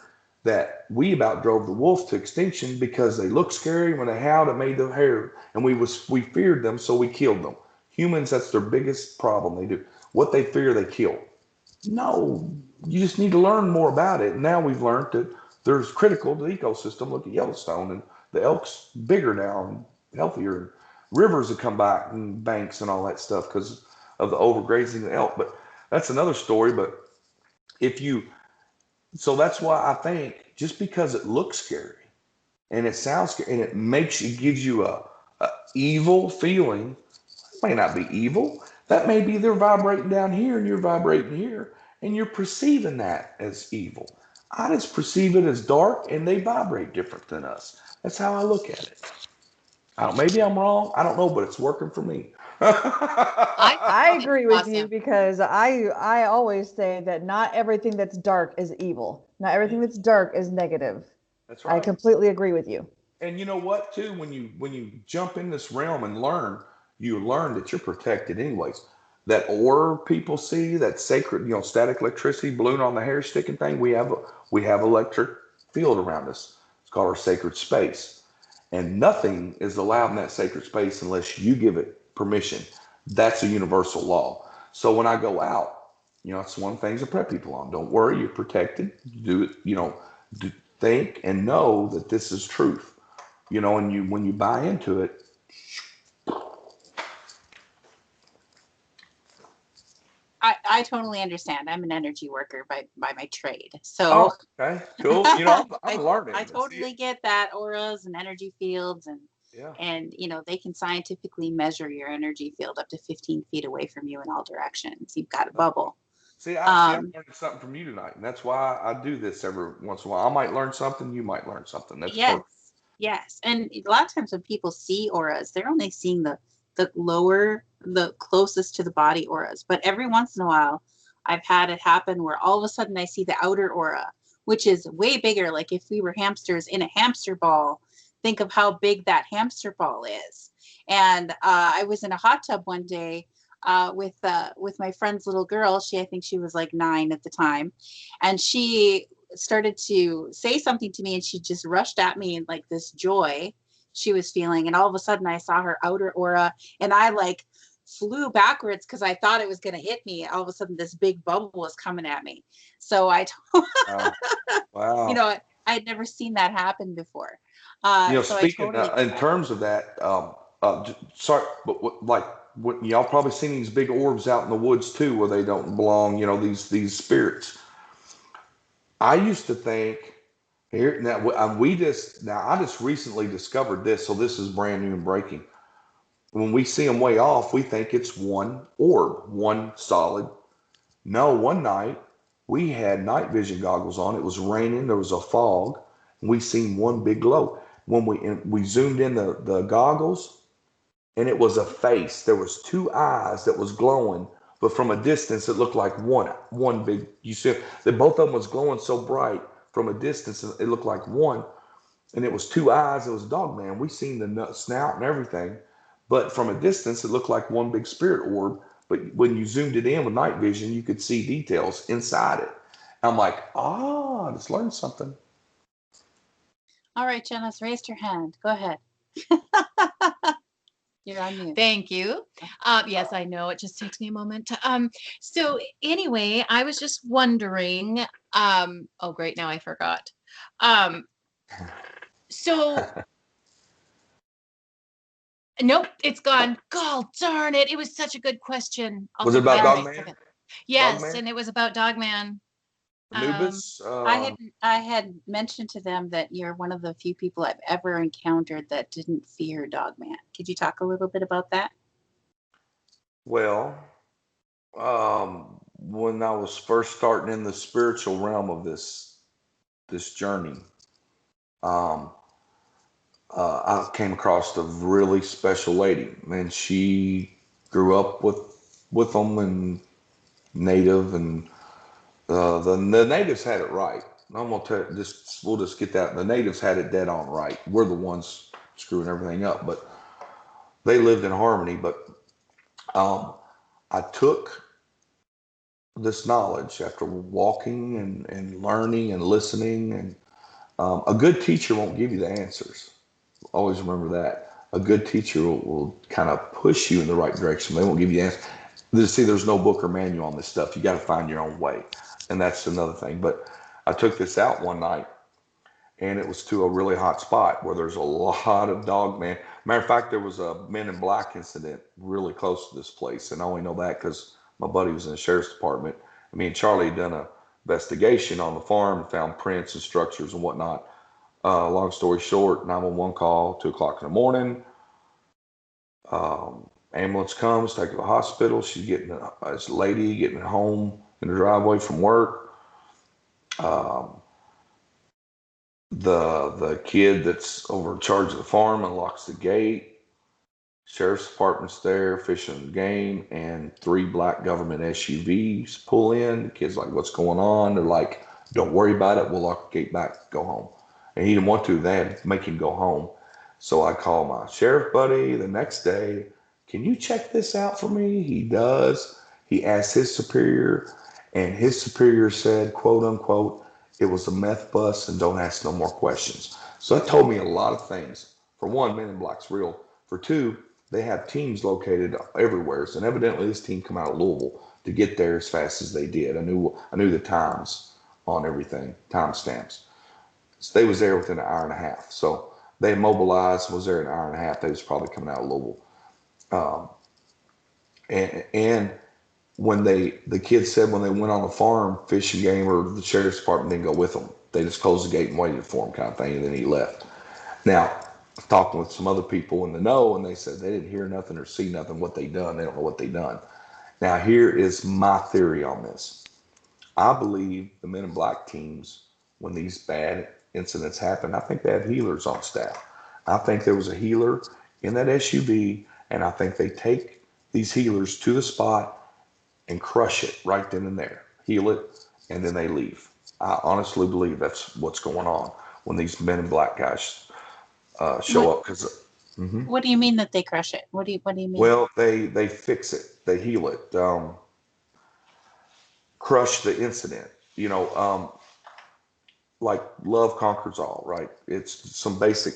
that we about drove the wolf to extinction because they looked scary when they howled. It made their hair, and we feared them, so we killed them. Humans, that's their biggest problem. They do what they fear, they kill. No, you just need to learn more about it. Now we've learned that there's critical to the ecosystem. Look at Yellowstone, and the elk's bigger now. healthier. Rivers have come back and banks and all that stuff because of the overgrazing of elk. But that's another story. But if you, so that's why I think just because it looks scary and it sounds scary and it gives you a evil feeling, it may not be evil. That may be they're vibrating down here and you're vibrating here and you're perceiving that as evil. I just perceive it as dark and they vibrate different than us. That's how I look at it. Maybe I'm wrong. I don't know, but it's working for me. I agree with you Awesome. because I always say that not everything that's dark is evil. Not everything that's dark is negative. That's I right. completely agree with you. And you know what, too? When you jump in this realm and learn, you learn that you're protected anyways. That orb people see, that sacred, static electricity balloon on the hair sticking thing. We have electric field around us. It's called our sacred space, and nothing is allowed in that sacred space unless you give it permission. That's a universal law. So when I go out, it's one of the things I prep people on. Don't worry, you're protected. Do it. Think and know that this is truth. And when you buy into it. I totally understand. I'm an energy worker by my trade. So Okay, cool. I'm learning. I totally get that, auras and energy fields Yeah. and they can scientifically measure your energy field up to 15 feet away from you in all directions. You've got a bubble. I'm learning something from you tonight, and that's why I do this every once in a while. I might learn something, you might learn something. That's Yes. perfect. Yes. And a lot of times when people see auras, they're only seeing the closest to the body auras. But every once in a while, I've had it happen where all of a sudden I see the outer aura, which is way bigger. Like if we were hamsters in a hamster ball, think of how big that hamster ball is. And I was in a hot tub one day with my friend's little girl. I think she was like 9 at the time, and she started to say something to me, and she just rushed at me in like this joy she was feeling, and all of a sudden I saw her outer aura, and I like flew backwards because I thought it was going to hit me. All of a sudden this big bubble was coming at me, so I Wow. I'd never seen that happen before. So I Speaking totally get in that. terms of that, sorry, but y'all probably seen these big orbs out in the woods too, where they don't belong. These spirits. I used to think here now I just recently discovered this, so this is brand new and breaking. When we see them way off, we think it's one orb, one solid. No, one night we had night vision goggles on. It was raining. There was a fog. And we seen one big glow. When we zoomed in the goggles, and it was a face. There was two eyes that was glowing, but from a distance it looked like one big. You see that both of them was glowing so bright from a distance it looked like one, and it was two eyes. It was Dogman. We seen the snout and everything, but from a distance it looked like one big spirit orb. But when you zoomed it in with night vision, you could see details inside it. I'm like, I just learned something. All right, Janice raised her hand. Go ahead. You're on mute. Thank you. Yes, I know. It just takes me a moment. So anyway, I was just wondering. Oh, great. Now I forgot. So nope, it's gone. God darn it! It was such a good question. Was it about Dogman? Yes, Dogman? and it was about Dogman. Anubis? I had mentioned to them that you're one of the few people I've ever encountered that didn't fear Dogman. Could you talk a little bit about that? Well, when I was first starting in the spiritual realm of this journey, I came across a really special lady, and she grew up with them and native, and the natives had it right. I'm gonna tell you, we'll just get that. The natives had it dead on right. We're the ones screwing everything up, but they lived in harmony. But I took this knowledge after walking and learning and listening, and a good teacher won't give you the answers. Always remember that. A good teacher will kind of push you in the right direction. They won't give you the answer. See, there's no book or manual on this stuff. You got to find your own way, and that's another thing. But I took this out one night, and it was to a really hot spot where there's a lot of dogman. Matter of fact, there was a Men in Black incident really close to this place, and I only know that because my buddy was in the sheriff's department. And me and Charlie had done a investigation on the farm and found prints and structures and whatnot. Long story short, 911 call, 2 o'clock in the morning. Ambulance comes, take her to the hospital. She's getting this lady getting home in the driveway from work. The kid that's over in charge of the farm unlocks the gate. Sheriff's department's there fishing game, and 3 black government SUVs pull in. The kid's like, "What's going on?" They're like, "Don't worry about it. We'll lock the gate back. Go home." And he didn't want to. They had to make him go home. So I call my sheriff buddy the next day. "Can you check this out for me?" He does. He asked his superior, and his superior said, quote unquote, "It was a meth bust and don't ask no more questions." So that told me a lot of things. For one, Men in Black's real. For two, they have teams located everywhere. And evidently this team come out of Louisville to get there as fast as they did. I knew the times on everything, time stamps. So they was there within an hour and a half. So they mobilized, was there an hour and a half. They was probably coming out of Louisville. And when the kids said when they went on the farm, Fish and Game or the sheriff's department didn't go with them. They just closed the gate and waited for him, kind of thing, and then he left. Now, talking with some other people in the know, and they said they didn't hear nothing or see nothing, what they done. They don't know what they done. Now, here is my theory on this. I believe the Men in Black teams, when these bad incidents happen, I think they have healers on staff. I think there was a healer in that SUV, and I think they take these healers to the spot and crush it right then and there, heal it, and then they leave. I honestly believe that's what's going on when these Men in Black guys show up. Because What do you mean that they crush it? What do you mean? Well, they fix it, they heal it, crush the incident. Like love conquers all, right? It's some basic,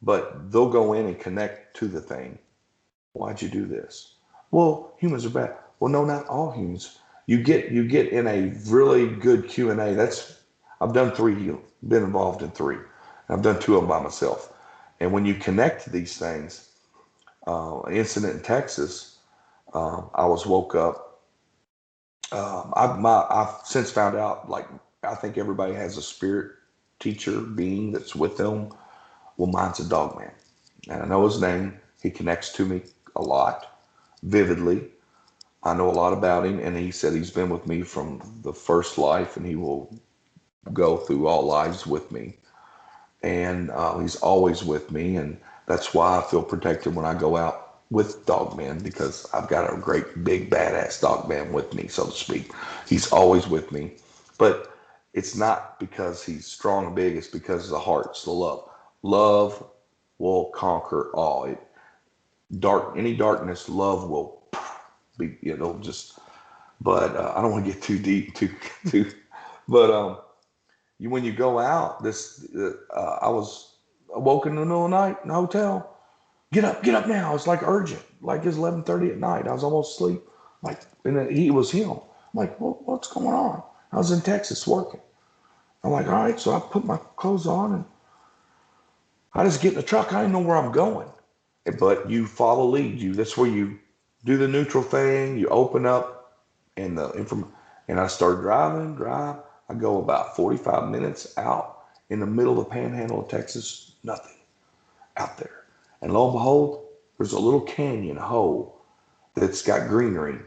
but they'll go in and connect to the thing. Why'd you do this? Well, humans are bad. Well, no, not all humans. You get in a really good Q&A. I've done 3 healings, been involved in 3. I've done 2 of them by myself. And when you connect to these things, incident in Texas, I was woke up. I've since found out, like, I think everybody has a spirit teacher being that's with them. Well, mine's a dogman. And I know his name. He connects to me a lot, vividly. I know a lot about him, and he said he's been with me from the first life, and he will go through all lives with me. And he's always with me, and that's why I feel protected when I go out with Dogman, because I've got a great big badass Dogman with me, so to speak. He's always with me, but it's not because he's strong and big. It's because of the heart, it's the love. Love will conquer all. Any darkness, love will be, just. But I don't want to get too deep, but when you go out, I was awoken in the middle of the night in the hotel. Get up now. It's like urgent. Like it's 11:30 at night. I was almost asleep. Like, and it was him. I'm like, what's going on? I was in Texas working. I'm like, all right. So I put my clothes on and I just get in the truck. I didn't know where I'm going. But you follow lead. That's where you do the neutral thing. You open up and and I start driving. I go about 45 minutes out in the middle of the panhandle of Texas. Nothing out there. And lo and behold, there's a little canyon hole that's got greenery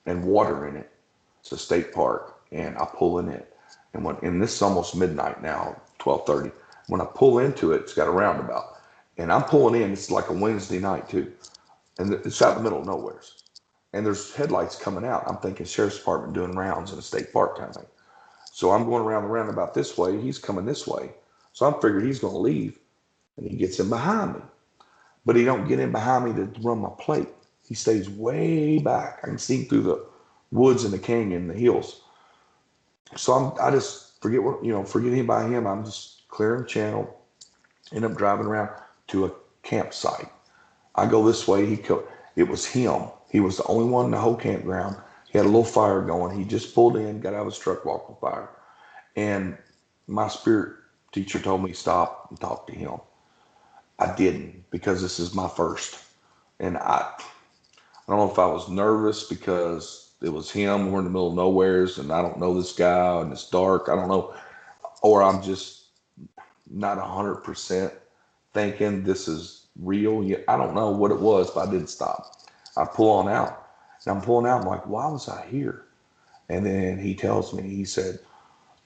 and water in it. It's a state park, and I pull in it. And this is almost midnight now, 12:30. When I pull into it, it's got a roundabout. And I'm pulling in, it's like a Wednesday night too. And it's out in the middle of nowhere. And there's headlights coming out. I'm thinking sheriff's department doing rounds in a state park kind of thing. So I'm going around the roundabout this way. He's coming this way. So I'm figuring he's going to leave. And he gets in behind me. But he don't get in behind me to run my plate. He stays way back. I can see him through the woods and the canyon and the hills. So I just forget forgetting about him. I'm just clearing the channel. End up driving around to a campsite. I go this way. It was him. He was the only one in the whole campground. He had a little fire going. He just pulled in, got out of his truck, walked the fire. And my spirit Teacher told me stop and talk to him. I didn't because this is my first. And I don't know if I was nervous because it was him. We're in the middle of nowheres and I don't know this guy and it's dark. I don't know. Or I'm just not 100% thinking this is real. I don't know what it was, but I didn't stop. I pull on out and I'm pulling out. I'm like, why was I here? And then he tells me, he said,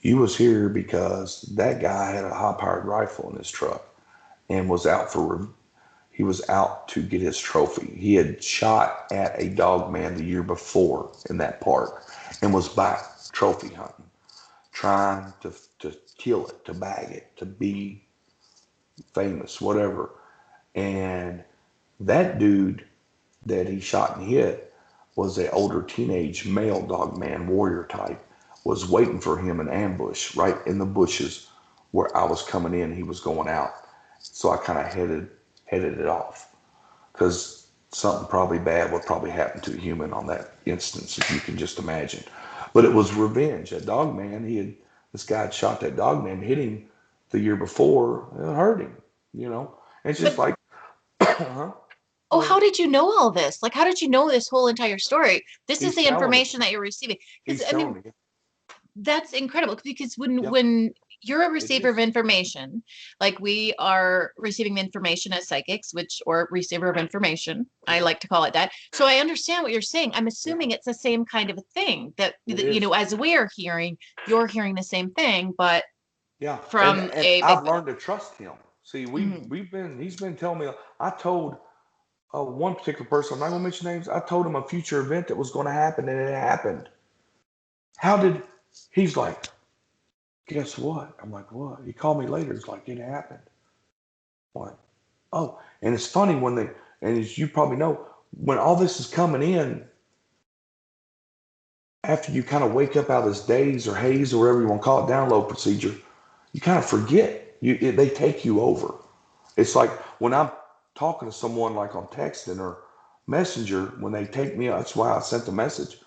you was here because that guy had a high powered rifle in his truck and he was out to get his trophy. He had shot at a dogman the year before in that park and was back trophy hunting, trying to kill it, to bag it, to be famous, whatever. And that dude that he shot and hit was an older teenage male dogman warrior type, was waiting for him in ambush right in the bushes where I was coming in. He was going out. So I kind of headed it off because something probably bad would probably happen to a human on that instance, if you can just imagine. But it was revenge. That dogman, this guy had shot that dogman, hit him the year before, it hurt him, you know. And it's just But like, huh? oh, how did you know all this? Like, how did you know this whole entire story? This is He's the telling me. information that you're receiving. Because He's I telling mean, me. that's incredible. Because Yep, when you're a it receiver is. of information, like we are receiving the information as psychics, or receiver of information, I like to call it that. So I understand what you're saying. I'm Yeah, assuming it's the same kind of a thing it you is. know, as we're hearing, you're hearing the same thing, but Yeah, from and a I've Bigfoot. learned to trust him. See, Mhm. he's been telling me. I told one particular person, I'm not gonna mention names. I told him a future event that was going to happen, and it happened. How did? He's like, guess what? I'm like, what? He called me later. He's like, it happened. I'm like, oh, and it's funny and as you probably know, when all this is coming in, after you kind of wake up out of this daze or haze or whatever you want to call it, download procedure, you kind of forget. They take you over. It's like when I'm talking to someone like on texting or messenger, when they take me, that's why I sent the message.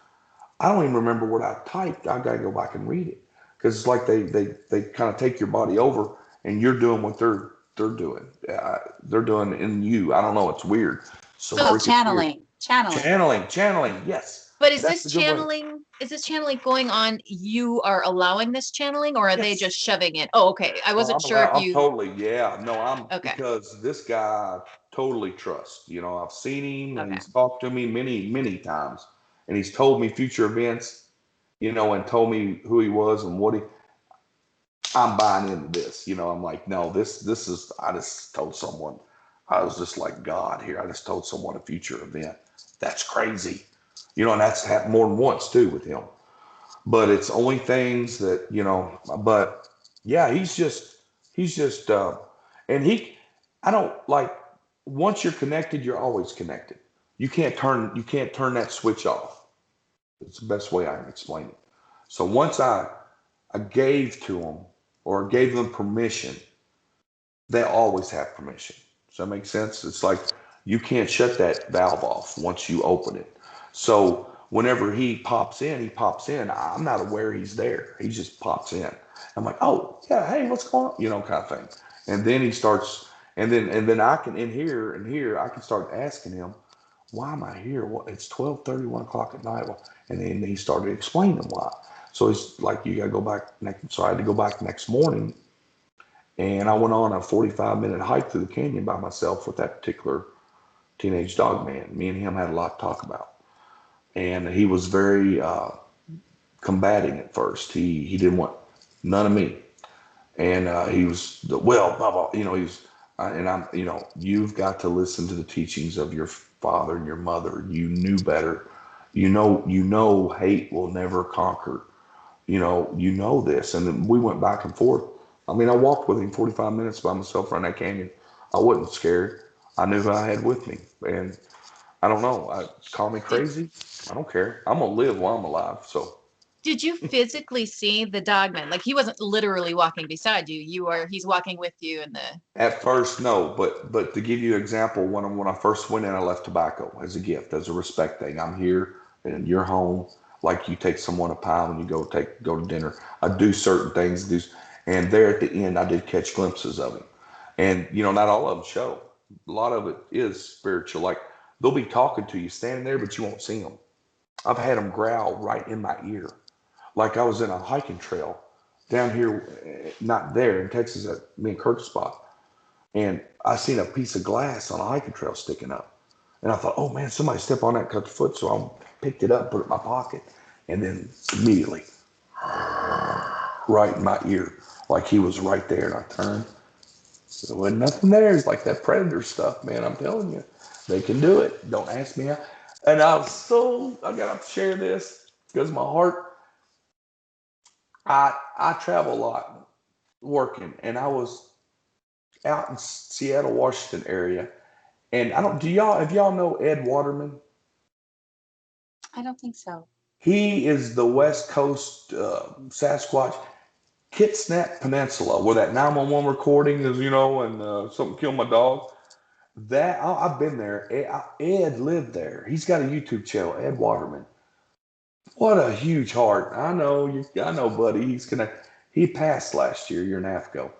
I don't even remember what I typed. I gotta go back and read it because it's like they kind of take your body over and you're doing what they're doing. They're doing in you. I don't know. It's weird. So Oh, So freaking weird. channeling. Channeling. Yes, but is that's this the good word. channeling, going on? You are allowing this channeling, or are they Yes. just shoving it? Oh, okay. I Oh, wasn't sure if I'm you. totally, yeah. No, Okay. because this guy I totally trust. You know, I've seen him and Okay. he's talked to me many, many times. And he's told me future events, you know, and told me who he was and I'm buying into this. You know, I'm like, no, this is, I just told someone, I was just like God here. I just told someone a future event. That's crazy. You know, and that's happened more than once too with him. But it's only things that, you know, but yeah, he's just and I don't like, once you're connected, you're always connected. You can't turn that switch off. It's the best way I can explain it. So once I gave to them or gave them permission, they always have permission. Does that make sense? It's like you can't shut that valve off once you open it. So whenever he pops in, I'm not aware he's there. He just pops in. I'm like, oh yeah, hey, what's going on? You know, kind of thing. And then he starts, and then I can in here I can start asking him, why am I here? Well, it's 12:30, 1 o'clock at night. Well, and then he started explaining why. So he's like, you got to go back next. So I had to go back next morning, and I went on a 45-minute hike through the canyon by myself with that particular teenage dog man. Me and him had a lot to talk about. And he was very combating at first. He didn't want none of me. And he was, well, blah, blah, you know, he was, and I'm, you know, you've got to listen to the teachings of your father and your mother. You knew better. You know, hate will never conquer. You know this. And then we went back and forth. I mean, I walked with him 45 minutes by myself around that canyon. I wasn't scared. I knew who I had with me. And I don't know. Call me Did crazy. I don't care. I'm going to live while I'm alive. So did you physically see the dogman? Like he wasn't literally walking beside you. He's walking with you in the. at first, no. But to give you an example, when I first went in, I left tobacco as a gift, as a respect thing. I'm here and you're home. Like you take someone a pie when you go to dinner. I do certain things. And there at the end, I did catch glimpses of him. And, not all of them show. A lot of it is spiritual. Like, they'll be talking to you standing there, but you won't see them. I've had them growl right in my ear. Like I was in a hiking trail down here, not there in Texas, at me and Kurt's spot. And I seen a piece of glass on a hiking trail sticking up. And I thought, oh man, somebody stepped on that, cut the foot. So I picked it up, put it in my pocket. And then immediately, right in my ear, like he was right there. And I turned. There wasn't nothing there. It's like that predator stuff, man. I'm telling you, they can do it. Don't ask me how. And I got to share this because my heart, I travel a lot working, and I was out in Seattle, Washington area. And have y'all know Ed Waterman? I don't think so. He is the West Coast Sasquatch, Kitsap Peninsula, where that 911 recording is, and something killed my dog. I've been there. Ed lived there. He's got a YouTube channel, Ed Waterman. What a huge heart. I know, buddy. He passed last year and a half ago.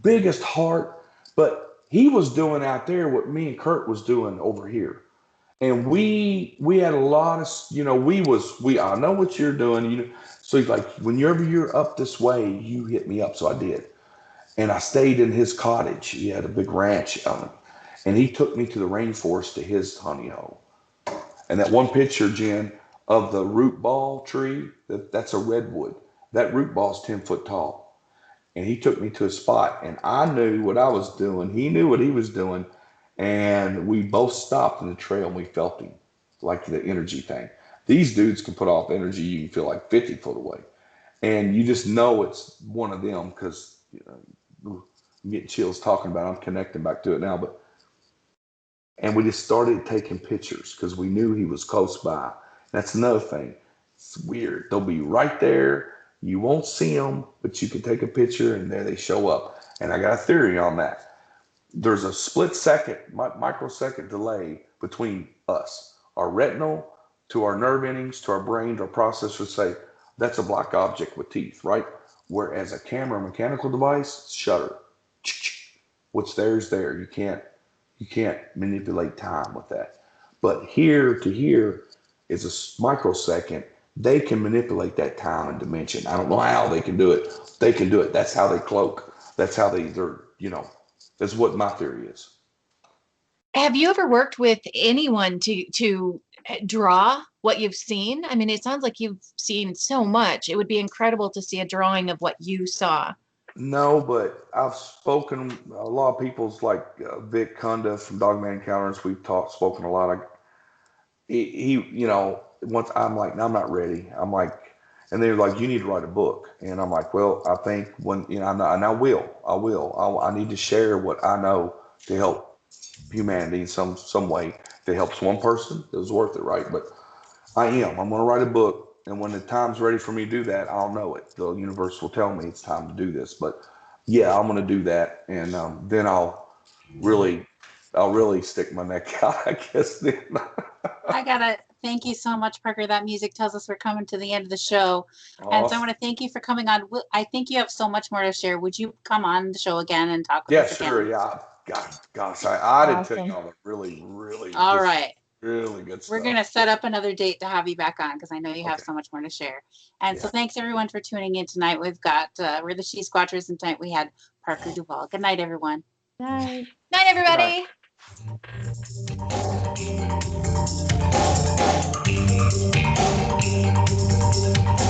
Biggest heart, but he was doing out there what me and Kurt was doing over here. And we had a lot of, I know what you're doing, So he's like, whenever you're up this way, you hit me up. So I did. And I stayed in his cottage. He had a big ranch on it. And he took me to the rainforest to his honey hole. And that one picture, Jen, of the root ball tree, that's a redwood. That root ball is 10 foot tall. And he took me to a spot, and I knew what I was doing. He knew what he was doing. And we both stopped in the trail, and we felt him, like the energy thing. These dudes can put off energy you can feel like 50 foot away. And you just know it's one of them because I'm getting chills talking about it. I'm connecting back to it now. And we just started taking pictures because we knew he was close by. That's another thing. It's weird. They'll be right there. You won't see them, but you can take a picture, and there they show up. And I got a theory on that. There's a split second, microsecond delay between us. Our retinal to our nerve endings, to our brains, our processors say, that's a black object with teeth, right? Whereas a camera, mechanical device, shutter. What's there is there. You can't manipulate time with that. But here to here is a microsecond. They can manipulate that time and dimension. I don't know how they can do it. They can do it. That's how they cloak. That's how they're, that's what my theory is. Have you ever worked with anyone to draw what you've seen? I mean, it sounds like you've seen so much. It would be incredible to see a drawing of what you saw. No, but I've spoken a lot of people's like Vic Kunda from Dogman Encounters. We've spoken a lot. He once I'm like, no, I'm not ready. I'm like, and they're like, you need to write a book. And I'm like, well, I think when, I'm not, and I will. I need to share what I know to help humanity in some way. If it helps one person, it was worth it, right? But I'm going to write a book. And when the time's ready for me to do that, I'll know it. The universe will tell me it's time to do this. But yeah, I'm going to do that. And then I'll really stick my neck out, I guess. Then. I got to thank you so much, Parker. That music tells us we're coming to the end of the show. Awesome. And so I want to thank you for coming on. I think you have so much more to share. Would you come on the show again and talk with us again? Yeah, sure. Yeah. Gosh, I didn't tell y'all really, all right. Really good stuff. We're going to set up another date to have you back on because I know you have so much more to share. And so thanks everyone for tuning in tonight. We've got, we're the She-Squatchers, and tonight we had Parker Duvall. Good night, everyone. Night. Night, everybody. Good night.